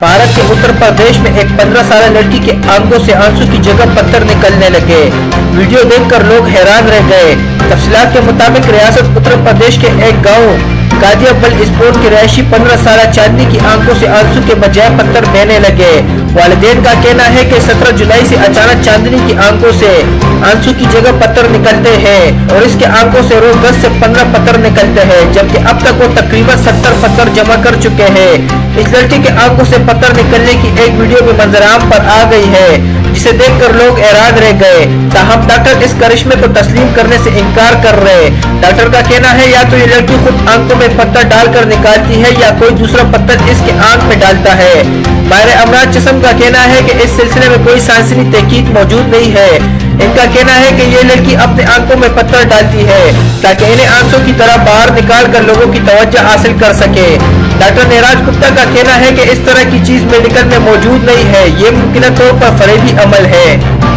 भारत के उत्तर प्रदेश में एक 15 साल लड़की के आंखों से आंसू की जगह पत्थर निकलने लगे। वीडियो देखकर लोग हैरान रह गए। तफसीलात के मुताबिक रियासत उत्तर प्रदेश के एक गांव गाजियाबल की रहायशी 15 साल चांदनी की आंखों से आंसू के बजाय पत्थर बहने लगे। वालिदैन का कहना है कि 17 जुलाई से अचानक चांदनी की आंखों से आंसू की जगह पत्थर निकलते हैं और इसके आंखों से रोज 10 से 15 पत्थर निकलते हैं, जबकि अब तक वो तकरीबन 70 पत्थर जमा कर चुके हैं। इस लड़की के आंखों से पत्थर निकलने की एक वीडियो भी मंजराम पर आ गई है, जिसे देखकर लोग हैरान रह गए। ताहम डॉक्टर इस करिश्मे को तस्लीम करने से इनकार कर रहे। डॉक्टर का कहना है या तो ये लड़की खुद आंखों में पत्थर डालकर निकालती है या कोई दूसरा पत्थर इसके आंख में डालता है। माहिर अमराज जिस्म का कहना है कि इस सिलसिले में कोई साइंसी तहकीक मौजूद नहीं है। इनका कहना है कि ये लड़की अपने आंखों में पत्थर डालती है ताकि इन्हें आंसू की तरह बाहर निकाल कर लोगों की तवज्जो हासिल कर सके। डॉक्टर नीरज गुप्ता का कहना है कि इस तरह की चीज मेडिकल में मौजूद नहीं है, ये मुमकिन तौर पर फरेबी अमल है।